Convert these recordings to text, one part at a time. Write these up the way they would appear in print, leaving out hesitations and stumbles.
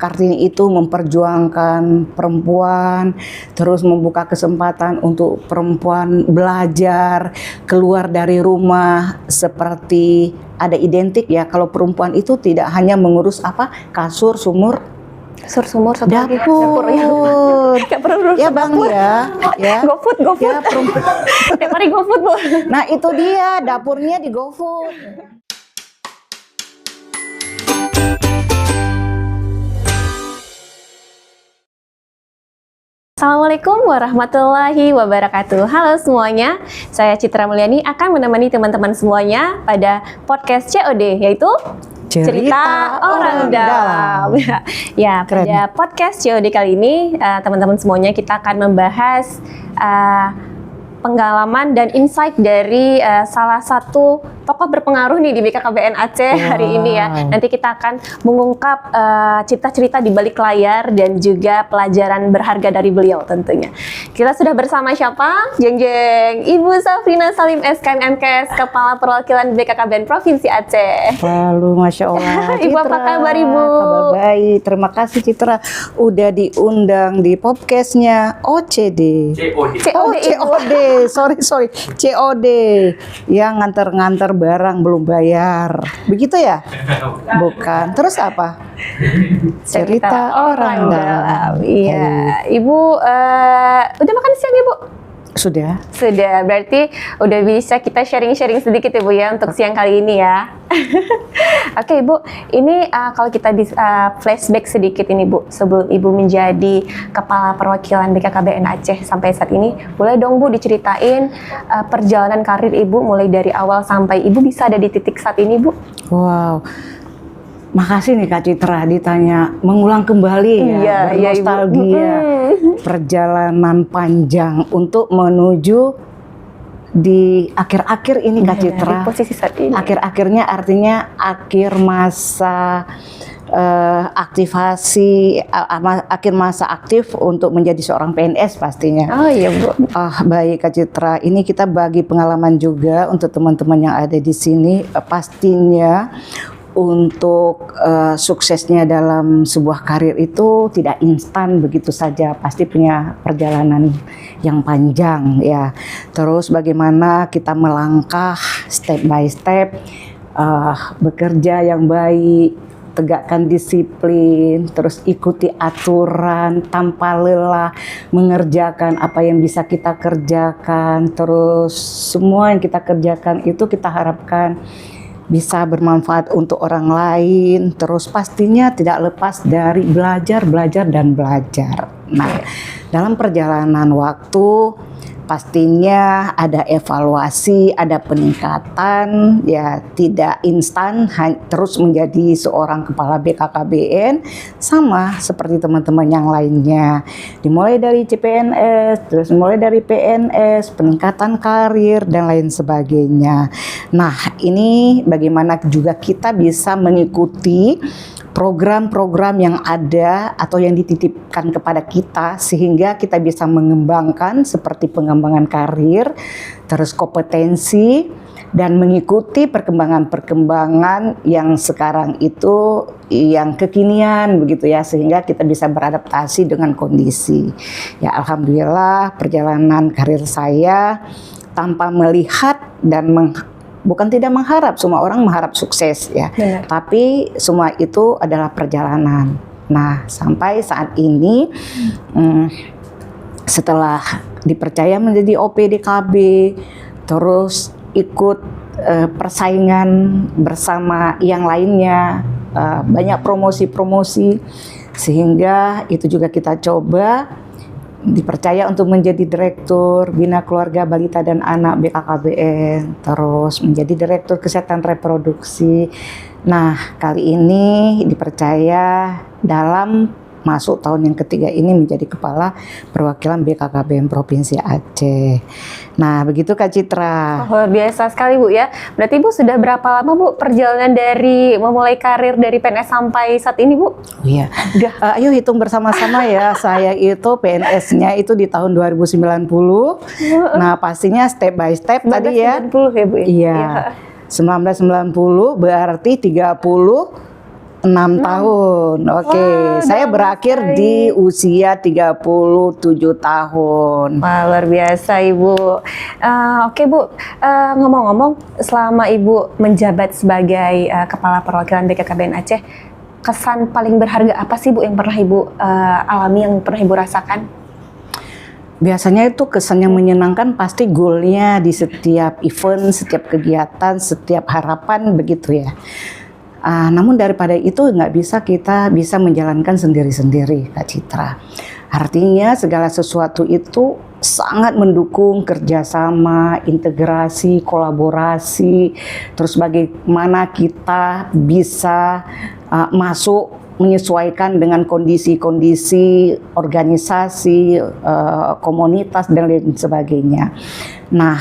Kartini itu memperjuangkan perempuan, terus membuka kesempatan untuk perempuan belajar, keluar dari rumah, seperti ada identik ya, kalau perempuan itu tidak hanya mengurus kasur, sumur, dapur ya. Gak perlu ya Bang dapur. ya. GoFood. Ya, perempuan. Tiap hari GoFood, Bu. Nah itu dia, dapurnya di GoFood. Assalamualaikum warahmatullahi wabarakatuh. Halo semuanya, saya Citra Mulyani akan menemani teman-teman semuanya pada podcast COD, yaitu Cerita Orang Dalam. Ya, pada podcast COD kali ini, teman-teman semuanya kita akan membahas pengalaman dan insight dari salah satu tokoh berpengaruh nih di BKKBN Aceh hari ini ya. Nanti kita akan mengungkap cerita-cerita di balik layar dan juga pelajaran berharga dari beliau tentunya. Kita sudah bersama siapa? Jeng Ibu Safrina Salim SKMMKes, Kepala Perwakilan BKKBN Provinsi Aceh. Lalu Masya Allah. Ibu apa kabar Ibu? Kabar baik, terima kasih Citra udah diundang di podcastnya OCD. COD. Sorry, COD yang nganter-nganter barang belum bayar, begitu ya? Bukan. Terus apa? Cerita Orang Dalam. Iya, Ibu udah makan siang Ibu? Sudah, berarti udah bisa kita sharing-sharing sedikit Ibu ya untuk siang kali ini ya. Oke Ibu, ini kalau kita flashback sedikit ini Bu, sebelum Ibu menjadi Kepala Perwakilan BKKBN Aceh sampai saat ini, boleh dong Bu diceritain perjalanan karir Ibu mulai dari awal sampai Ibu bisa ada di titik saat ini Bu? wow. Makasih nih Kak Citra ditanya mengulang kembali ya, bernostalgia perjalanan panjang untuk menuju di akhir-akhir ini Kak Citra. Di posisi saat ini. Akhir-akhirnya artinya akhir masa akhir masa aktif untuk menjadi seorang PNS pastinya. Oh iya Bu. Baik Kak Citra, ini kita bagi pengalaman juga untuk teman-teman yang ada di sini. Pastinya untuk suksesnya dalam sebuah karir itu tidak instan begitu saja, pasti punya perjalanan yang panjang ya. Terus bagaimana kita melangkah step by step, bekerja yang baik, tegakkan disiplin, terus ikuti aturan tanpa lelah, mengerjakan apa yang bisa kita kerjakan, terus semua yang kita kerjakan itu kita harapkan bisa bermanfaat untuk orang lain, terus pastinya tidak lepas dari belajar. Nah, dalam perjalanan waktu pastinya ada evaluasi, ada peningkatan, ya tidak instan terus menjadi seorang kepala BKKBN sama seperti teman-teman yang lainnya. Dimulai dari CPNS, terus mulai dari PNS, peningkatan karir dan lain sebagainya. Nah, ini bagaimana juga kita bisa mengikuti program-program yang ada atau yang dititipkan kepada kita sehingga kita bisa mengembangkan seperti pengembangan karir, terus kompetensi dan mengikuti perkembangan-perkembangan yang sekarang itu yang kekinian begitu ya, sehingga kita bisa beradaptasi dengan kondisi. Ya alhamdulillah perjalanan karir saya tanpa melihat dan bukan tidak mengharap, semua orang mengharap sukses ya. Benar. Tapi semua itu adalah perjalanan. Nah, sampai saat ini setelah dipercaya menjadi OPDKB, terus ikut persaingan bersama yang lainnya, banyak promosi-promosi, sehingga itu juga kita coba dipercaya untuk menjadi Direktur Bina Keluarga Balita dan Anak BKKBN, terus menjadi Direktur Kesehatan Reproduksi. Nah, kali ini dipercaya dalam masuk tahun yang ketiga ini menjadi Kepala Perwakilan BKKBN Provinsi Aceh. Nah, begitu Kak Citra. Luar biasa sekali Bu ya. Berarti Bu sudah berapa lama Bu perjalanan dari memulai karir dari PNS sampai saat ini Bu? Oh iya. Ayo hitung bersama-sama ya. Saya itu PNS-nya itu di tahun 2090. Nah, pastinya step by step tadi ya. 1990 ya Bu ya? Iya. 1990 berarti 30 6 tahun. Oke, Wah, saya udah berakhir selesai. di usia 37 tahun. Wah, luar biasa Ibu. Oke Bu, ngomong-ngomong, selama Ibu menjabat sebagai Kepala Perwakilan BKKBN Aceh, kesan paling berharga apa sih Bu yang pernah Ibu alami, yang pernah Ibu rasakan? Biasanya itu kesan yang menyenangkan pasti goalnya di setiap event, setiap kegiatan, setiap harapan begitu ya. Namun daripada itu kita bisa menjalankan sendiri-sendiri, Kak Citra. Artinya segala sesuatu itu sangat mendukung kerjasama, integrasi, kolaborasi, terus bagaimana kita bisa masuk menyesuaikan dengan kondisi-kondisi organisasi, komunitas dan lain sebagainya. Nah,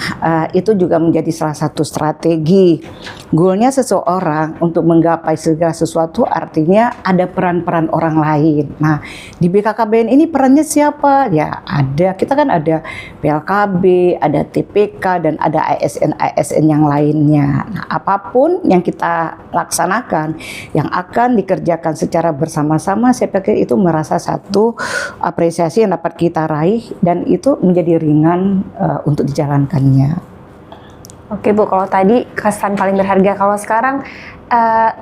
itu juga menjadi salah satu strategi. Goalnya seseorang untuk menggapai segala sesuatu artinya ada peran-peran orang lain. Nah, di BKKBN ini perannya siapa? Ya, kita kan ada PLKB, ada TPK, dan ada ASN-ASN yang lainnya. Nah, apapun yang kita laksanakan, yang akan dikerjakan secara bersama-sama, saya pikir itu merasa satu apresiasi yang dapat kita raih dan itu menjadi ringan untuk dijalankannya. Oke Bu, kalau tadi kesan paling berharga, kalau sekarang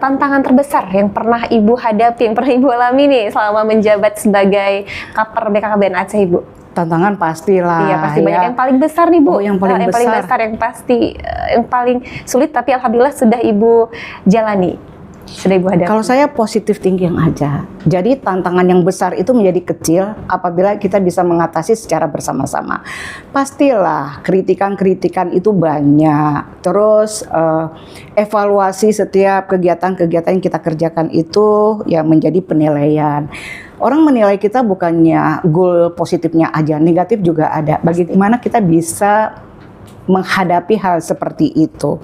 tantangan terbesar yang pernah Ibu hadapi, yang pernah Ibu alami nih selama menjabat sebagai Kaper BKKBN Aceh Ibu? Tantangan pastilah. Iya, pasti banyak. Ya. Yang paling besar nih Bu, yang paling besar. yang pasti, yang paling sulit tapi alhamdulillah sudah Ibu jalani. Sudah Ibu hadapi. Kalau saya positif thinking aja. Jadi tantangan yang besar itu menjadi kecil apabila kita bisa mengatasi secara bersama-sama. Pastilah kritikan-kritikan itu banyak. Terus evaluasi setiap kegiatan-kegiatan yang kita kerjakan itu ya menjadi penilaian. Orang menilai kita bukannya goal positifnya aja, negatif juga ada. Bagaimana kita bisa menghadapi hal seperti itu.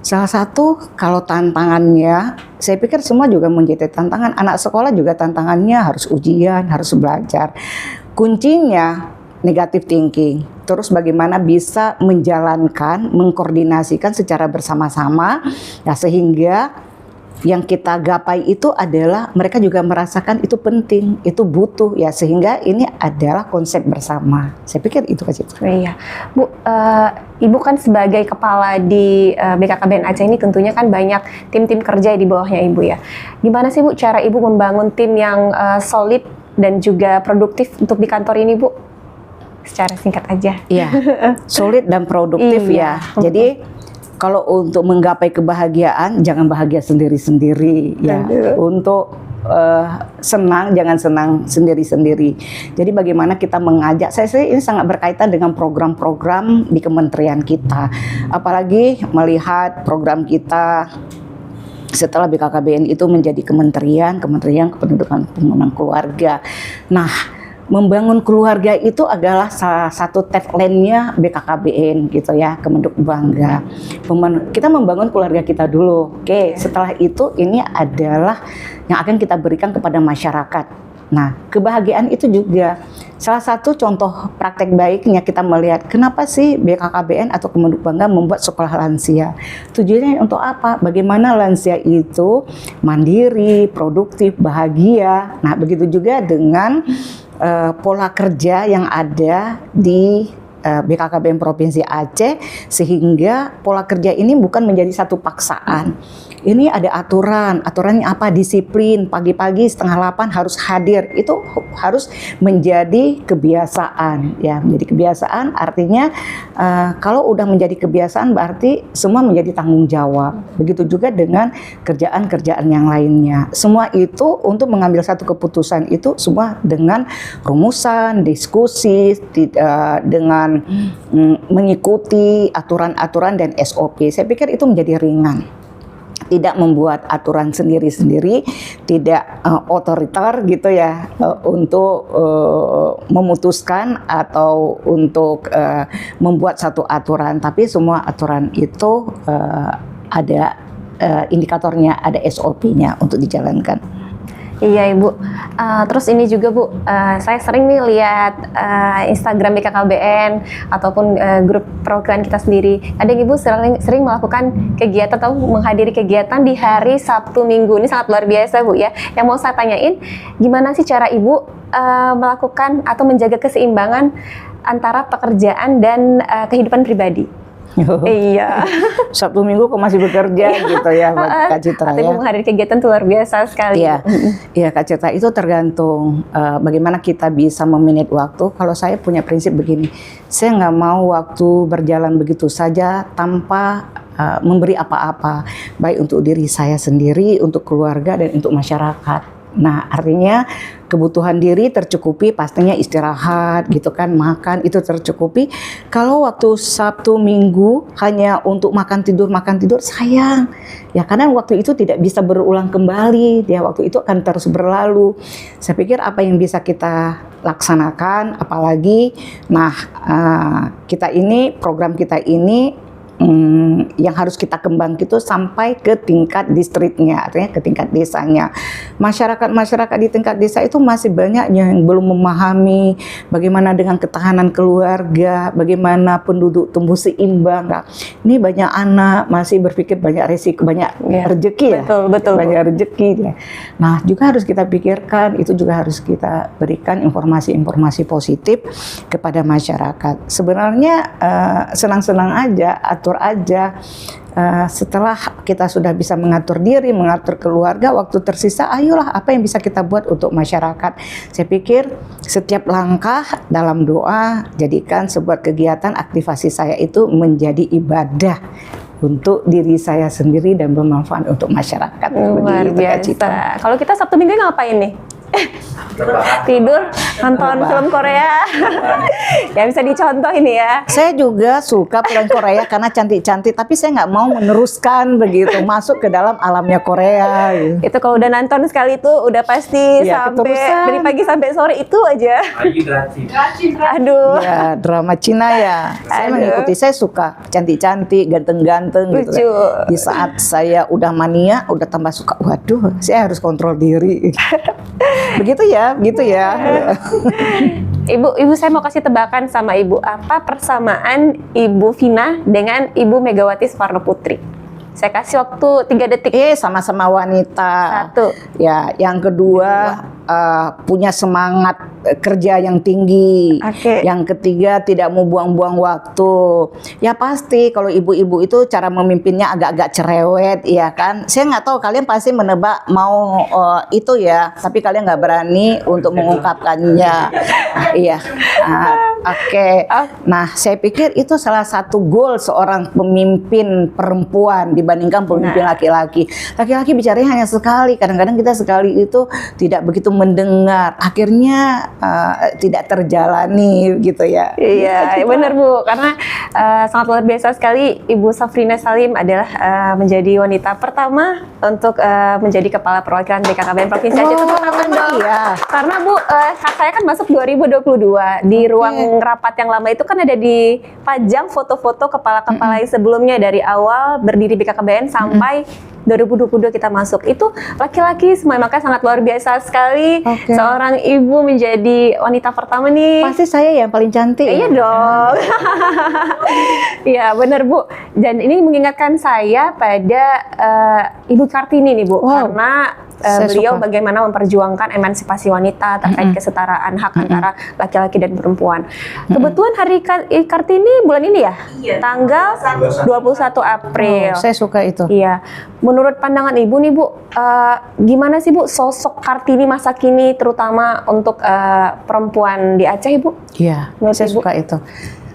Salah satu kalau tantangannya, saya pikir semua juga menjadi tantangan. Anak sekolah juga tantangannya harus ujian, harus belajar. Kuncinya negative thinking. Terus bagaimana bisa menjalankan, mengkoordinasikan secara bersama-sama, ya sehingga yang kita gapai itu adalah mereka juga merasakan itu penting, itu butuh ya, sehingga ini adalah konsep bersama. Saya pikir itu Kak Citra. Iya, Bu, Ibu kan sebagai kepala di BKKBN Aceh ini tentunya kan banyak tim-tim kerja di bawahnya Ibu ya. Gimana sih Bu cara Ibu membangun tim yang solid dan juga produktif untuk di kantor ini Bu? Secara singkat aja. Iya, solid dan produktif ya. Jadi kalau untuk menggapai kebahagiaan, jangan bahagia sendiri-sendiri ya. Untuk senang, jangan senang sendiri-sendiri. Jadi bagaimana kita mengajak, saya ini sangat berkaitan dengan program-program di kementerian kita. Apalagi melihat program kita setelah BKKBN itu menjadi Kementerian Kependudukan Pembangunan Keluarga. Nah, membangun keluarga itu adalah salah satu tagline-nya BKKBN gitu ya, Kemenduk Bangga. Kita membangun keluarga kita dulu. Oke, setelah itu ini adalah yang akan kita berikan kepada masyarakat. Nah, kebahagiaan itu juga salah satu contoh praktek baiknya kita melihat kenapa sih BKKBN atau Kemenduk Bangga membuat sekolah lansia. Tujuannya untuk apa? Bagaimana lansia itu mandiri, produktif, bahagia. Nah, begitu juga dengan pola kerja yang ada di BKKBN Provinsi Aceh, sehingga pola kerja ini bukan menjadi satu paksaan. Ini ada aturannya apa? Disiplin, pagi-pagi 7:30 harus hadir. Itu harus menjadi kebiasaan ya, menjadi kebiasaan artinya kalau udah menjadi kebiasaan berarti semua menjadi tanggung jawab. Begitu juga dengan kerjaan-kerjaan yang lainnya. Semua itu untuk mengambil satu keputusan itu semua dengan rumusan, diskusi, dengan mengikuti aturan-aturan dan SOP. Saya pikir itu menjadi ringan. Tidak membuat aturan sendiri-sendiri, tidak otoriter gitu ya, untuk memutuskan atau untuk membuat satu aturan, tapi semua aturan itu ada indikatornya, ada SOP-nya untuk dijalankan. Iya Ibu. Terus ini juga Bu, saya sering nih lihat Instagram BKKBN ataupun grup perwakilan kita sendiri. Kadang Ibu sering melakukan kegiatan atau menghadiri kegiatan di hari Sabtu Minggu. Ini sangat luar biasa Bu ya. Yang mau saya tanyain, gimana sih cara Ibu melakukan atau menjaga keseimbangan antara pekerjaan dan kehidupan pribadi? Iya. Sabtu Minggu kok masih bekerja gitu ya buat Kak Citra ya. Menghadiri kegiatan itu luar biasa sekali. Iya, iya Kak Citra, itu tergantung bagaimana kita bisa memanage waktu. Kalau saya punya prinsip begini, saya nggak mau waktu berjalan begitu saja tanpa memberi apa-apa, baik untuk diri saya sendiri, untuk keluarga dan untuk masyarakat. Nah, artinya kebutuhan diri tercukupi, pastinya istirahat gitu kan, makan itu tercukupi. Kalau waktu Sabtu Minggu hanya untuk makan tidur sayang. Ya karena waktu itu tidak bisa berulang kembali, ya waktu itu akan terus berlalu. Saya pikir apa yang bisa kita laksanakan, apalagi program kita ini yang harus kita kembang itu sampai ke tingkat distriknya, artinya ke tingkat desanya. Masyarakat di tingkat desa itu masih banyak yang belum memahami bagaimana dengan ketahanan keluarga, bagaimana penduduk tumbuh seimbang. Nah, ini banyak anak masih berpikir banyak resiko, banyak rezeki ya. Betul. Banyak rezeki ya. Nah, juga harus kita pikirkan, itu juga harus kita berikan informasi-informasi positif kepada masyarakat. Sebenarnya senang-senang aja, aja. Setelah kita sudah bisa mengatur diri, mengatur keluarga, waktu tersisa ayolah apa yang bisa kita buat untuk masyarakat. Saya pikir setiap langkah dalam doa, jadikan sebuah kegiatan aktivasi saya itu menjadi ibadah untuk diri saya sendiri dan bermanfaat untuk masyarakat. Luar biasa. Kalau kita Sabtu Minggu ngapain nih? Tidur, nonton film Korea. Ya bisa dicontoh ini ya. Saya juga suka film Korea karena cantik-cantik, tapi saya nggak mau meneruskan begitu masuk ke dalam alamnya Korea. Gitu. Itu kalau udah nonton sekali itu udah pasti sampai keterusan. dari pagi sampai sore itu aja. Aduh. Ya, drama Cina ya. Saya mengikuti, saya suka cantik-cantik, ganteng-ganteng gitu. Kan. Di saat saya udah mania, udah tambah suka. Waduh, saya harus kontrol diri. Begitu ya. Ibu saya mau kasih tebakan sama Ibu, apa persamaan Ibu Vina dengan Ibu Megawati Soekarno Putri? Saya kasih waktu 3 detik. Sama-sama wanita. 1. Ya, yang kedua punya semangat kerja yang tinggi. Okay. Yang ketiga tidak mau buang-buang waktu. Ya pasti kalau ibu-ibu itu cara memimpinnya agak-agak cerewet, ya kan. Saya nggak tahu kalian pasti menebak mau itu ya, tapi kalian nggak berani untuk mengungkapkannya. Iya. Oke. Nah, saya pikir itu salah satu goal seorang pemimpin perempuan dibandingkan pemimpin laki-laki. Laki-laki bicaranya hanya sekali. Kadang-kadang kita sekali itu tidak begitu mendengar. Akhirnya tidak terjalani gitu ya. Iya, benar Bu. Karena sangat luar biasa sekali Ibu Safrina Salim adalah menjadi wanita pertama untuk menjadi kepala perwakilan BKKBN Provinsi Aceh. Iya. Karena Bu, saya kan masuk 2022 di ruang rapat yang lama itu kan ada dipajang foto-foto kepala-kepala yang sebelumnya dari awal berdiri BKKBN sampai 2022 kita masuk. Itu laki-laki semua, makanya sangat luar biasa sekali seorang ibu menjadi wanita pertama nih. Pasti saya yang paling cantik. Iya dong. Iya benar Bu. Dan ini mengingatkan saya pada Ibu Kartini nih Bu, karena beliau bagaimana memperjuangkan emansipasi wanita terkait kesetaraan hak antara laki-laki dan perempuan. Kebetulan hari Kartini bulan ini ya? Iya. Tanggal 21 April. Saya suka itu. Iya. Menurut pandangan Ibu nih Bu, gimana sih Bu sosok Kartini masa kini terutama untuk perempuan di Aceh Ibu? Iya, saya suka itu.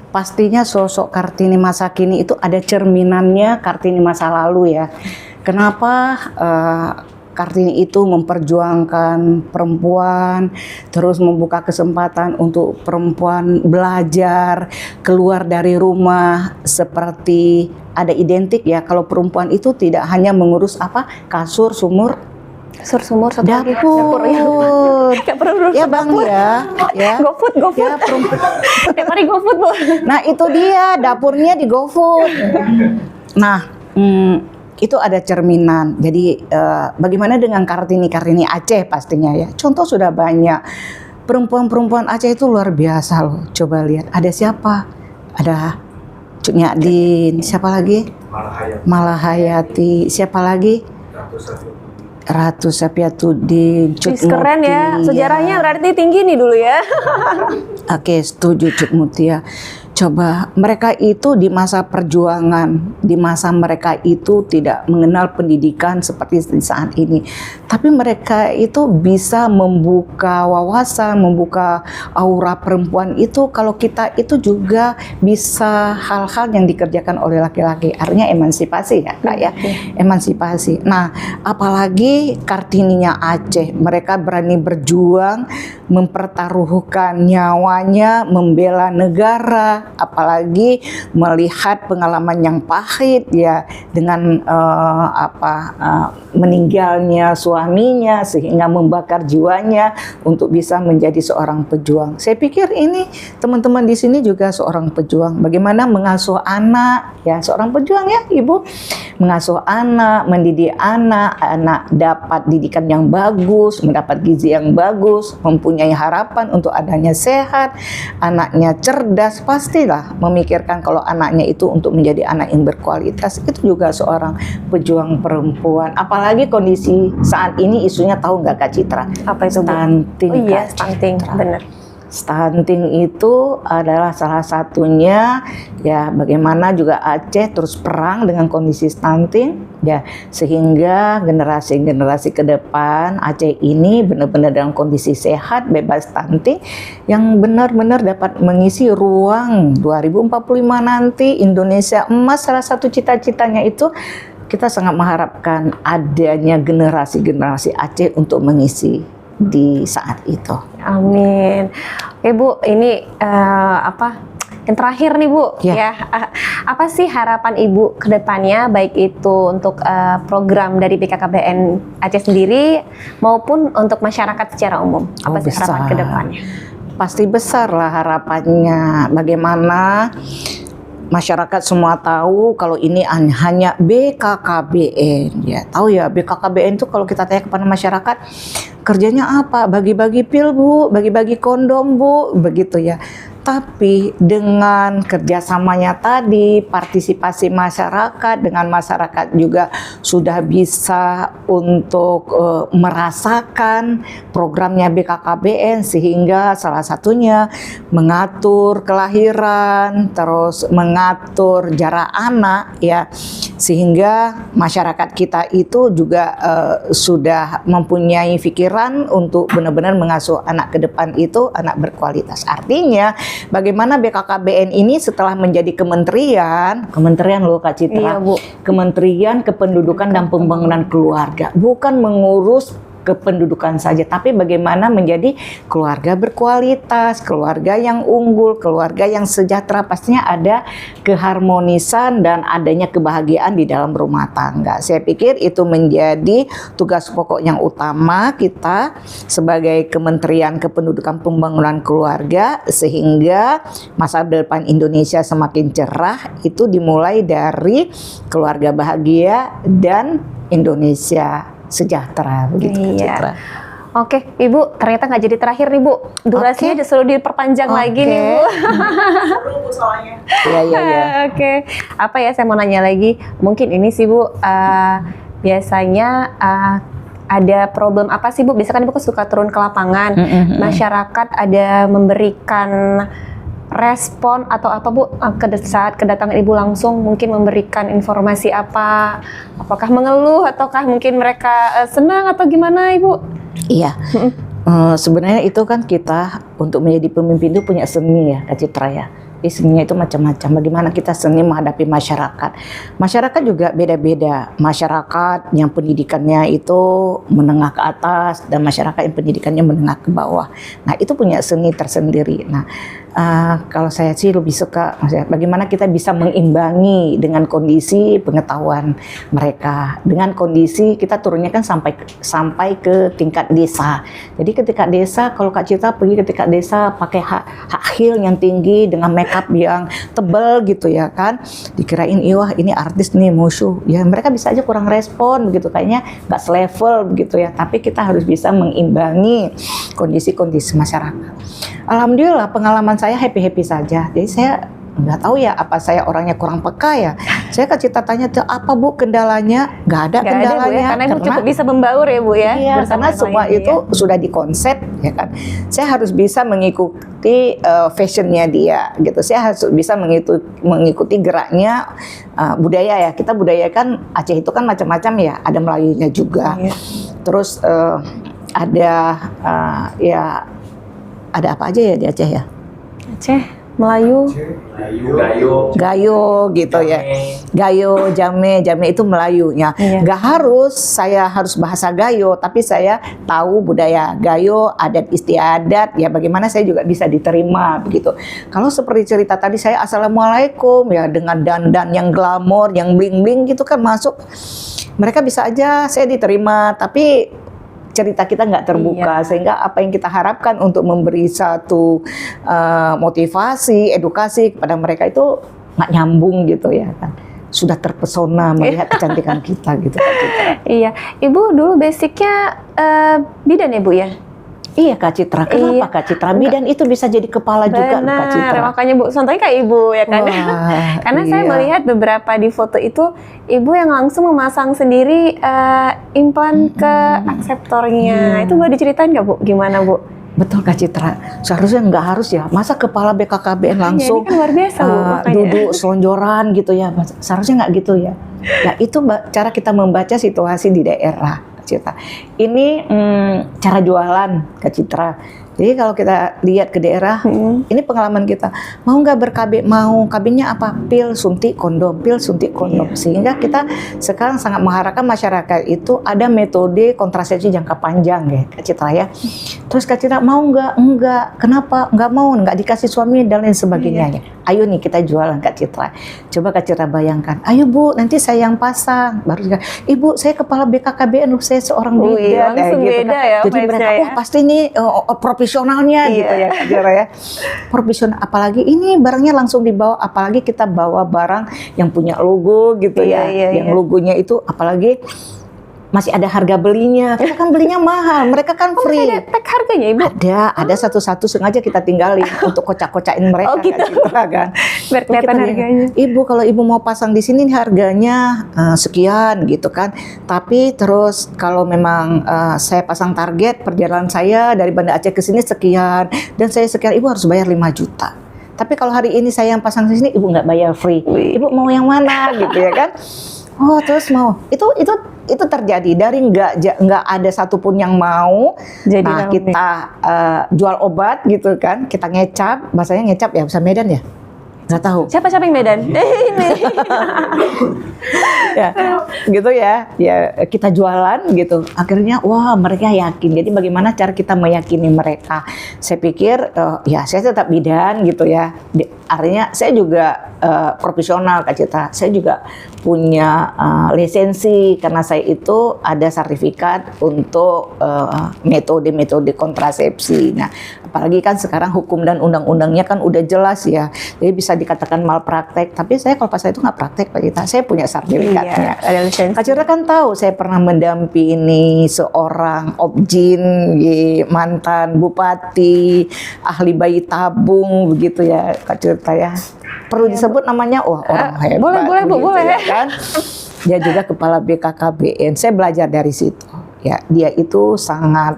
Pastinya sosok Kartini masa kini itu ada cerminannya Kartini masa lalu ya. Kenapa Kartini itu memperjuangkan perempuan, terus membuka kesempatan untuk perempuan belajar, keluar dari rumah, seperti ada identik ya, kalau perempuan itu tidak hanya mengurus kasur, sumur, dapur. Ya Bang ya. GoFood. Ya, Tiap hari GoFood Bu. Nah itu dia, dapurnya di GoFood. Nah, itu ada cerminan. Jadi bagaimana dengan Kartini Aceh pastinya ya. Contoh sudah banyak. Perempuan-perempuan Aceh itu luar biasa loh. Coba lihat, ada siapa? Ada Cut Nyadin, siapa lagi? Malahayati, siapa lagi? Ratu Sapiatuddin, Cut Mutia. Keren ya, sejarahnya berarti tinggi nih dulu ya. Oke, setuju Cut Mutia. Coba mereka itu di masa perjuangan, di masa mereka itu tidak mengenal pendidikan seperti di saat ini. Tapi mereka itu bisa membuka wawasan, membuka aura perempuan itu. Kalau kita itu juga bisa hal-hal yang dikerjakan oleh laki-laki. Artinya emansipasi ya Kak ya, emansipasi. Nah, apalagi Kartininya Aceh, mereka berani berjuang, mempertaruhkan nyawanya, membela negara. Apalagi melihat pengalaman yang pahit ya dengan meninggalnya suaminya sehingga membakar jiwanya untuk bisa menjadi seorang pejuang. Saya pikir ini teman-teman di sini juga seorang pejuang. Bagaimana mengasuh anak ya, seorang pejuang ya Ibu, mengasuh anak, mendidik anak dapat didikan yang bagus, mendapat gizi yang bagus, mempunyai harapan untuk adanya sehat, anaknya cerdas, pastilah memikirkan kalau anaknya itu untuk menjadi anak yang berkualitas. Itu juga seorang pejuang perempuan. Apalagi kondisi saat ini isunya, tahu nggak Kak Citra? Apa itu? Stunting. Oh iya, Kak stunting, Citra. benar. Stunting itu adalah salah satunya ya, bagaimana juga Aceh terus perang dengan kondisi stunting ya, sehingga generasi-generasi ke depan Aceh ini benar-benar dalam kondisi sehat, bebas stunting, yang benar-benar dapat mengisi ruang 2045 nanti Indonesia emas. Salah satu cita-citanya itu kita sangat mengharapkan adanya generasi-generasi Aceh untuk mengisi di saat itu. Amin. Oke Bu, ini yang terakhir nih Bu, ya. Apa sih harapan Ibu ke depannya, baik itu untuk program dari BKKBN Aceh sendiri maupun untuk masyarakat secara umum? Apa sih harapan ke depannya? Pasti besar lah harapannya. Bagaimana masyarakat semua tahu kalau ini hanya BKKBN ya. Tahu ya, BKKBN itu kalau kita tanya kepada masyarakat, kerjanya apa? Bagi-bagi pil Bu, bagi-bagi kondom Bu, begitu ya. Tapi dengan kerjasamanya tadi, partisipasi masyarakat, dengan masyarakat juga sudah bisa untuk merasakan programnya BKKBN, sehingga salah satunya mengatur kelahiran, terus mengatur jarak anak ya, sehingga masyarakat kita itu juga sudah mempunyai pikiran untuk benar-benar mengasuh anak ke depan itu anak berkualitas. Artinya bagaimana BKKBN ini setelah menjadi kementerian loh Kak Citra, iya, Bu. Kementerian Kependudukan dan Pembangunan Keluarga, bukan mengurus kependudukan saja, tapi bagaimana menjadi keluarga berkualitas, keluarga yang unggul, keluarga yang sejahtera. Pastinya ada keharmonisan dan adanya kebahagiaan di dalam rumah tangga. Saya pikir itu menjadi tugas pokok yang utama kita sebagai Kementerian Kependudukan Pembangunan Keluarga, sehingga masa depan Indonesia semakin cerah itu dimulai dari keluarga bahagia dan Indonesia sejahtera, begitu Kak Citra. Oke, Ibu, ternyata nggak jadi terakhir nih Bu. Durasinya selalu diperpanjang lagi nih Bu. Iya. Oke, apa ya, saya mau nanya lagi. Mungkin ini sih Bu, biasanya ada problem apa sih Bu? Biasanya kan Ibu suka turun ke lapangan, masyarakat ada memberikan respon atau apa Bu saat kedatangan Ibu langsung, mungkin memberikan informasi apa, apakah mengeluh ataukah mungkin mereka senang atau gimana Ibu? Iya, sebenarnya itu kan kita untuk menjadi pemimpin itu punya seni ya Kak Citra ya. Seninya itu macam-macam. Bagaimana kita seni menghadapi masyarakat. Masyarakat juga beda-beda. Masyarakat yang pendidikannya itu menengah ke atas dan masyarakat yang pendidikannya menengah ke bawah. Nah, itu punya seni tersendiri. Nah, Kalau saya sih lebih suka maksudnya, bagaimana kita bisa mengimbangi dengan kondisi pengetahuan mereka, dengan kondisi kita turunnya kan sampai ke tingkat desa. Jadi ketika desa, kalau Kak Citra pergi ke tingkat desa pakai high heel yang tinggi dengan makeup yang tebal gitu ya kan, dikirain wah ini artis nih musuh. Ya mereka bisa aja kurang respon begitu, kayaknya nggak selevel begitu ya. Tapi kita harus bisa mengimbangi kondisi-kondisi masyarakat. Alhamdulillah pengalaman saya happy-happy saja. Jadi saya nggak tahu ya apa saya orangnya kurang peka ya. Saya ke Citra tanya tuh apa Bu kendalanya? Nggak ada kendalanya. Ada, Bu, ya? Karena Ibu cukup bisa membaur ya Bu ya. Iya, karena semua itu sudah dikonsep ya kan. Saya harus bisa mengikuti fashionnya dia gitu. Saya harus bisa mengikuti geraknya budaya ya. Kita budaya kan Aceh itu kan macam-macam ya. Ada Melayunya juga. Iya. Terus ada ya ada apa aja ya di Aceh ya? Aceh, Melayu, Gayo gitu ya. Gayo, Jame itu Melayunya. Iya. Gak harus saya harus bahasa Gayo, tapi saya tahu budaya Gayo, adat istiadat, ya bagaimana saya juga bisa diterima begitu. Kalau seperti cerita tadi saya Assalamualaikum ya dengan dandan yang glamor, yang bling-bling gitu kan masuk. Mereka bisa aja saya diterima, tapi cerita kita nggak terbuka, sehingga apa yang kita harapkan untuk memberi satu motivasi, edukasi kepada mereka itu nggak nyambung gitu ya kan. Sudah terpesona melihat kecantikan kita gitu. Iya, Ibu dulu basicnya bidan ya Bu ya? Iya Kak Citra, kenapa Kak Citra? Bidan itu bisa jadi kepala juga Kak Citra. Makanya Bu, contohnya kayak Ibu ya kan. Karena saya melihat beberapa di foto itu Ibu yang langsung memasang sendiri implan ke akseptornya. Itu boleh diceritain nggak Bu? Gimana Bu? Betul Kak Citra, seharusnya nggak harus ya. Masa kepala BKKBN langsung ini kan luar biasa, Bu, duduk selonjoran gitu ya. Seharusnya nggak gitu ya. Nah itu cara kita membaca situasi di daerah. Citra. Ini cara jualan Kak Citra. Jadi kalau kita lihat ke daerah, ini pengalaman kita. Mau nggak ber-KB? Mau. KB-nya apa? Pil, suntik, kondom. Pil, suntik, kondom. Sehingga kita sekarang sangat mengharapkan masyarakat itu ada metode kontrasepsi jangka panjang ya Kak Citra ya. Terus Kak Citra mau nggak? Enggak. Kenapa? Nggak mau. Nggak dikasih suami dan lain sebagainya ya. Ayo nih kita jualan Kak Citra. Coba Kak Citra bayangkan. Ayo Bu, nanti saya yang pasang. Baru juga, Ibu saya kepala BKKBN, saya seorang bidan. Langsung gitu beda kan. ya. Jadi mereka, wah pasti ini profesionalnya gitu ya Kak Citra ya. Profesional, apalagi ini barangnya langsung dibawa, apalagi kita bawa barang yang punya logo gitu ya. Yang logonya itu apalagi masih ada harga belinya. Kita kan belinya mahal, mereka kan free. Ada tag harganya Ibu? Ada satu-satu sengaja kita tinggalin untuk kocak-kocakin mereka gitu. kan. Biar kelihatan harganya. Ibu kalau Ibu mau pasang di sini harganya sekian gitu kan. Tapi terus kalau memang saya pasang target perjalanan saya dari Banda Aceh ke sini sekian dan saya sekian, Ibu harus bayar 5 juta. Tapi kalau hari ini saya yang pasang di sini, Ibu nggak bayar free. Ibu mau yang mana gitu ya kan? Oh terus mau itu terjadi dari nggak ada satupun yang mau. Jadi nah kita jual obat gitu kan, kita ngecap, bahasanya ngecap ya, bahasa Medan ya, nggak tahu. Siapa yang Medan? Ini. Ya, gitu ya kita jualan gitu. Akhirnya wah mereka yakin. Jadi bagaimana cara kita meyakini mereka? Saya pikir ya saya tetap bidan gitu ya. Artinya saya juga profesional Kak Citra. Saya juga punya lisensi karena saya itu ada sertifikat untuk metode-metode kontrasepsi. Nah, apalagi kan sekarang hukum dan undang-undangnya kan udah jelas ya. Jadi bisa dikatakan malpraktek. Tapi saya kalau pas saya itu nggak praktek Kak Citra. Saya punya sertifikatnya. Ada lisensi. Kak Citra kan tahu saya pernah mendampingi seorang objin, mantan bupati, ahli bayi tabung begitu ya Kak Citra ya. Perlu disebut namanya, wah orang hebat. Boleh Bu, boleh. Ya kan? Dia juga kepala BKKBN. Saya belajar dari situ. Ya, dia itu sangat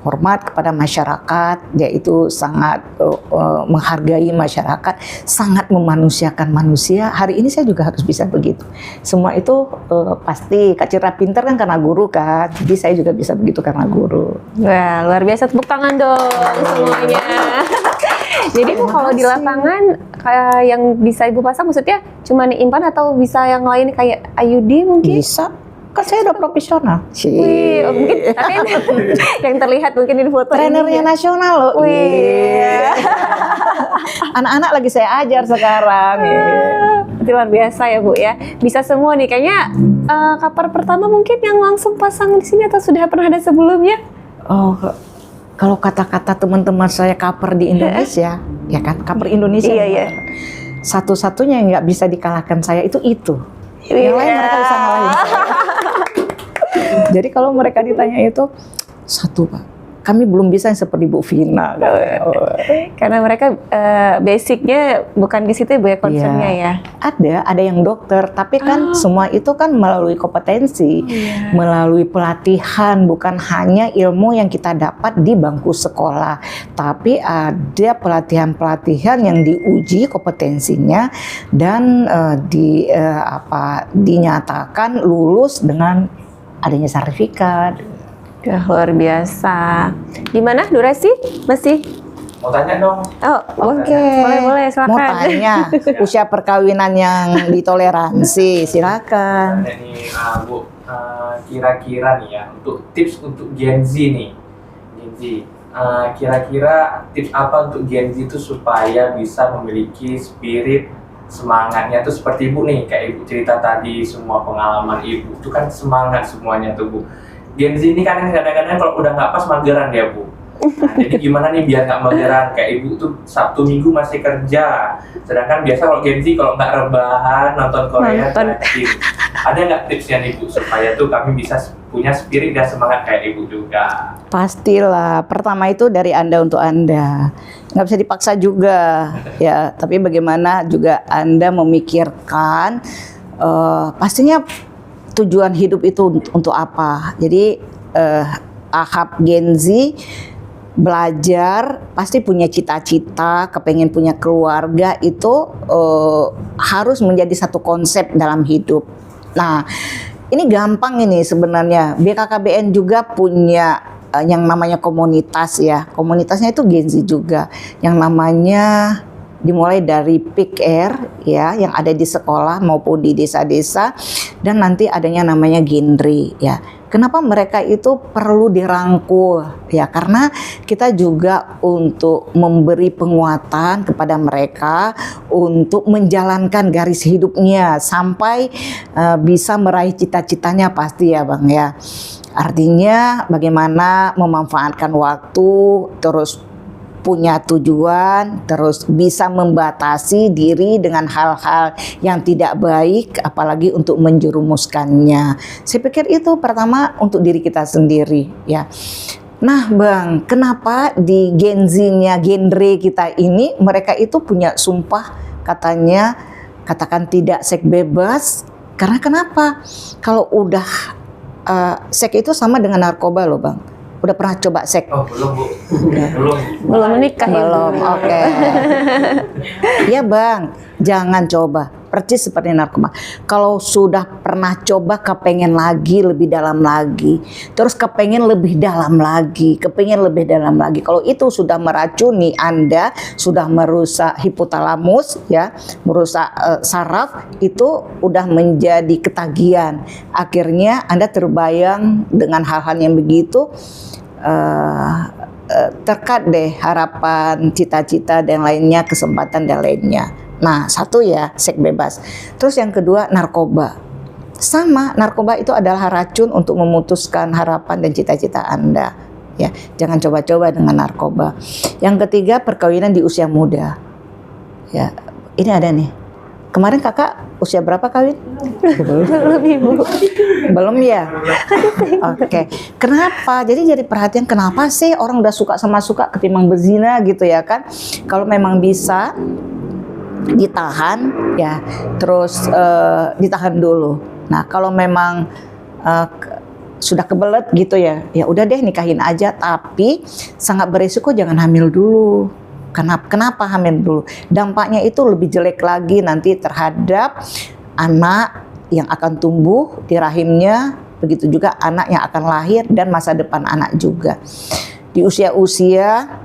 hormat kepada masyarakat, dia itu sangat menghargai masyarakat, sangat memanusiakan manusia. Hari ini saya juga harus bisa begitu. Semua itu pasti Kak Citra pintar kan karena guru kan, jadi saya juga bisa begitu karena guru. Wah, luar biasa, tepuk tangan dong semuanya. Jadi Bu kalau di lapangan kayak yang bisa Ibu pasang maksudnya cuma implan atau bisa yang lain kayak IUD mungkin? Bisa. Kan saya udah profesional. Wih, mungkin tapi yang terlihat mungkin di foto trenernya ini. nasional loh. Wih. Anak-anak lagi saya ajar sekarang. Ya. Itu luar biasa ya Bu ya. Bisa semua nih kayaknya kapar pertama mungkin yang langsung pasang di sini atau sudah pernah ada sebelumnya? Oh, kalau kata-kata teman-teman saya kaper di Indonesia, ya kan, kaper Indonesia. Iya, iya. Satu-satunya yang nggak bisa dikalahkan saya itu. Yang lain mereka bisa ngalahin saya. Jadi kalau mereka ditanya itu, satu Pak, kami belum bisa yang seperti Bu Vina. Karena mereka basicnya bukan di situ Bu ya concernnya ya. Ada yang dokter, tapi kan semua itu kan melalui kompetensi, melalui pelatihan, bukan hanya ilmu yang kita dapat di bangku sekolah, tapi ada pelatihan-pelatihan yang diuji kompetensinya dan dinyatakan lulus dengan adanya sertifikat. Wah, luar biasa. Gimana durasi? Masih? Mau tanya dong? Oh, oke. Boleh, silakan. Mau tanya usia perkawinan yang ditoleransi, silakan. Tanya nih, Bu, kira-kira nih ya, untuk tips untuk Gen Z nih, Gen Z, kira-kira tips apa untuk Gen Z itu supaya bisa memiliki spirit semangatnya tuh seperti Ibu nih, kayak Ibu cerita tadi, semua pengalaman Ibu itu kan semangat semuanya tuh Bu. Gen Z ini kan kadang-kadang kalau udah nggak pas mageran ya Bu. Nah, jadi gimana nih biar nggak mageran? Kayak Ibu tuh Sabtu Minggu masih kerja, sedangkan biasa kalau Gen Z kalau nggak rebahan nonton Korea cacing. Ada nggak tipsnya nih Bu supaya tuh kami bisa punya spirit dan semangat kayak Ibu juga? Pastilah, pertama itu dari Anda untuk Anda. Nggak bisa dipaksa juga, ya. Tapi bagaimana juga Anda memikirkan, pastinya tujuan hidup itu untuk apa. Jadi, Ahab Gen Z belajar, pasti punya cita-cita, kepengen punya keluarga, itu harus menjadi satu konsep dalam hidup. Nah, ini gampang ini sebenarnya. BKKBN juga punya yang namanya komunitas ya. Komunitasnya itu Gen Z juga. Yang namanya dimulai dari Pick Air ya, yang ada di sekolah maupun di desa-desa, dan nanti adanya namanya Genre ya. Kenapa mereka itu perlu dirangkul ya? Karena kita juga untuk memberi penguatan kepada mereka untuk menjalankan garis hidupnya sampai bisa meraih cita-citanya pasti ya Bang ya. Artinya bagaimana memanfaatkan waktu, terus punya tujuan, terus bisa membatasi diri dengan hal-hal yang tidak baik, apalagi untuk menjerumuskannya. Saya pikir itu pertama untuk diri kita sendiri ya. Nah Bang, kenapa di Gen Z-nya genre kita ini mereka itu punya sumpah katanya katakan tidak seks bebas? Karena kenapa? Kalau udah seks itu sama dengan narkoba loh Bang. Udah pernah coba seks? Oh belum Bu, Belum menikah ya? Belum, oke. Ya Bang, jangan coba. Percis seperti narkoba. Kalau sudah pernah coba, kepengen lagi, lebih dalam lagi. Terus kepengen lebih dalam lagi, kepengen lebih dalam lagi. Kalau itu sudah meracuni Anda, sudah merusak hipotalamus, ya, merusak saraf, itu udah menjadi ketagihan. Akhirnya Anda terbayang dengan hal-hal yang begitu, terkat deh harapan, cita-cita dan lainnya, kesempatan dan lainnya. Nah, satu ya, seks bebas. Terus yang kedua, narkoba. Sama, narkoba itu adalah racun untuk memutuskan harapan dan cita-cita Anda. Ya, jangan coba-coba dengan narkoba. Yang ketiga, perkawinan di usia muda. Ya, ini ada nih. Kemarin kakak usia berapa kawin? Belum Ibu. Belum ya? Oke. Kenapa? Jadi perhatian kenapa sih orang udah suka sama suka ketimbang berzina gitu ya kan? Kalau memang bisa ditahan ya, terus ditahan dulu. Nah kalau memang sudah kebelet gitu ya, ya udah deh nikahin aja. Tapi sangat berisiko jangan hamil dulu. Kenapa hamil dulu? Dampaknya itu lebih jelek lagi nanti terhadap anak yang akan tumbuh di rahimnya, begitu juga anak yang akan lahir dan masa depan anak juga. Di usia-usia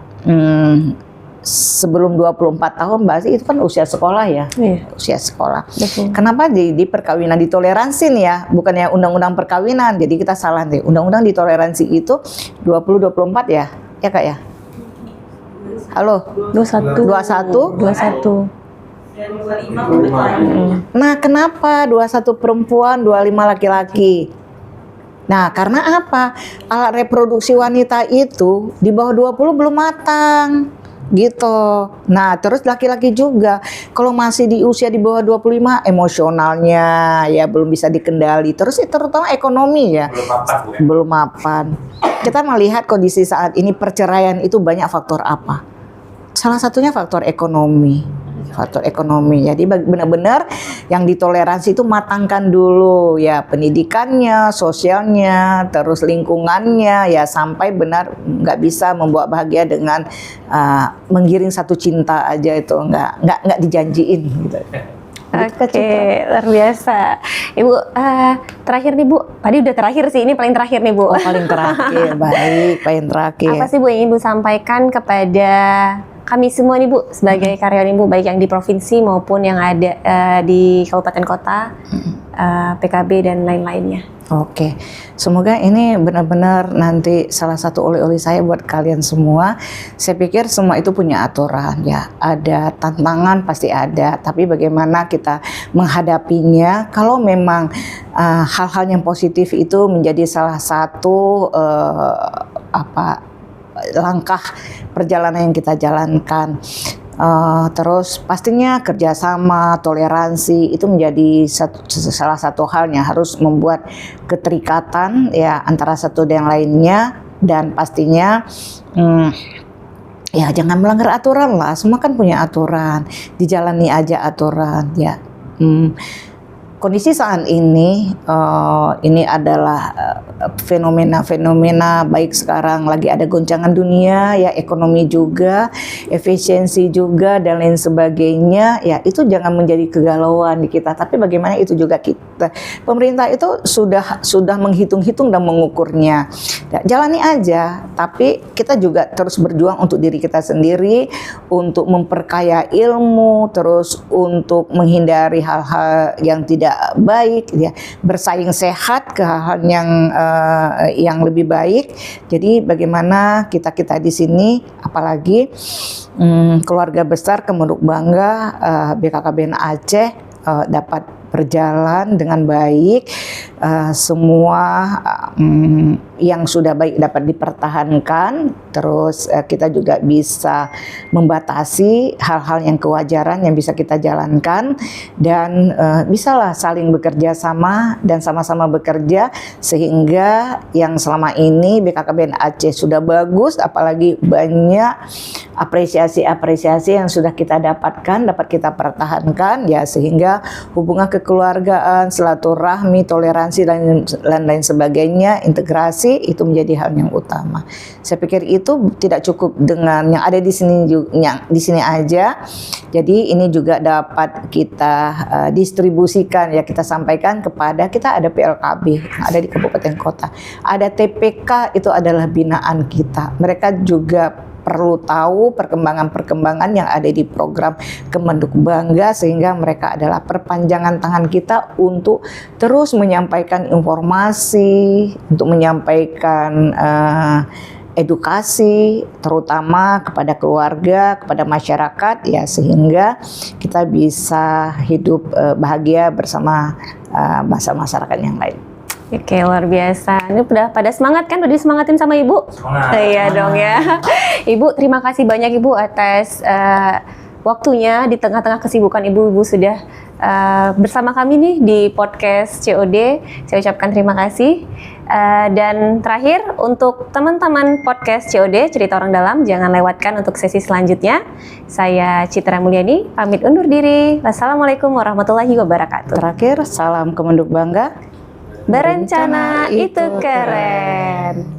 sebelum 24 tahun berarti itu kan usia sekolah ya. Iya. Usia sekolah. Betul. Kenapa di perkawinan ditoleransi nih ya, bukannya undang-undang perkawinan. Jadi kita salah nih. Undang-undang ditoleransi itu 20-24 ya. Ya Kak ya? Halo. 21. 21. Nah, kenapa 21 perempuan, 25 laki-laki? Nah, karena apa? Alat reproduksi wanita itu di bawah 20 belum matang. Gitu. Nah, terus laki-laki juga kalau masih di usia di bawah 25 emosionalnya ya belum bisa dikendali. Terus terutama ekonomi ya. Belum mapan, Bu, ya? Belum mapan. Kita melihat kondisi saat ini perceraian itu banyak faktor apa? Salah satunya faktor ekonomi. Faktor ekonomi. Jadi benar-benar yang ditoleransi itu matangkan dulu ya pendidikannya, sosialnya, terus lingkungannya ya sampai benar nggak bisa membuat bahagia dengan menggiring satu cinta aja itu nggak dijanjiin gitu. Oke, luar biasa. Ibu, terakhir nih Bu, tadi udah terakhir sih, ini paling terakhir nih Bu. Oh, paling terakhir, baik, paling terakhir. Apa sih Bu yang Ibu sampaikan kepada kami semua nih Bu, sebagai karyawan Ibu, baik yang di provinsi maupun yang ada di kabupaten kota, PKB dan lain-lainnya. Oke, semoga ini benar-benar nanti salah satu oleh-oleh saya buat kalian semua. Saya pikir semua itu punya aturan ya, ada tantangan pasti ada, tapi bagaimana kita menghadapinya. Kalau memang hal-hal yang positif itu menjadi salah satu langkah perjalanan yang kita jalankan. Terus pastinya kerjasama, toleransi itu menjadi salah satu hal yang harus membuat keterikatan ya antara satu dan yang lainnya, dan pastinya ya jangan melanggar aturan lah. Semua kan punya aturan, dijalani aja aturan ya. Kondisi saat ini adalah fenomena baik sekarang lagi ada goncangan dunia ya, ekonomi juga, efisiensi juga dan lain sebagainya ya, itu jangan menjadi kegalauan di kita, tapi bagaimana itu juga kita pemerintah itu sudah menghitung-hitung dan mengukurnya ya, jalani aja, tapi kita juga terus berjuang untuk diri kita sendiri, untuk memperkaya ilmu, terus untuk menghindari hal-hal yang tidak baik ya, bersaing sehat ke hal yang lebih baik. Jadi bagaimana kita di sini, apalagi keluarga besar Kemenhub Bangga BKKBN Aceh dapat berjalan dengan baik, semua yang sudah baik dapat dipertahankan, terus kita juga bisa membatasi hal-hal yang kewajaran yang bisa kita jalankan, dan bisalah saling bekerja sama dan sama-sama bekerja sehingga yang selama ini BKKBN Aceh sudah bagus, apalagi banyak apresiasi yang sudah kita dapatkan, dapat kita pertahankan ya, sehingga hubungan kekeluargaan, silaturahmi, toleransi dan lain sebagainya, integrasi itu menjadi hal yang utama. Saya pikir itu tidak cukup dengan yang ada di sini aja. Jadi ini juga dapat kita distribusikan ya, kita sampaikan kepada kita ada PLKB yang ada di kabupaten kota, ada TPK itu adalah binaan kita. Mereka juga perlu tahu perkembangan yang ada di program Kemenhub Bangga, sehingga mereka adalah perpanjangan tangan kita untuk terus menyampaikan informasi, untuk menyampaikan edukasi terutama kepada keluarga, kepada masyarakat ya, sehingga kita bisa hidup bahagia bersama masyarakat yang lain. Oke, luar biasa. Ini udah pada semangat kan? Udah disemangatin sama Ibu? Semangat. Iya dong ya. Ibu, terima kasih banyak Ibu atas waktunya di tengah-tengah kesibukan Ibu sudah bersama kami nih di podcast COD. Saya ucapkan terima kasih. Dan terakhir, untuk teman-teman podcast COD Cerita Orang Dalam, jangan lewatkan untuk sesi selanjutnya. Saya Citra Mulyani, pamit undur diri. Wassalamualaikum warahmatullahi wabarakatuh. Terakhir, salam Kemenhub Bangga. Berencana itu keren.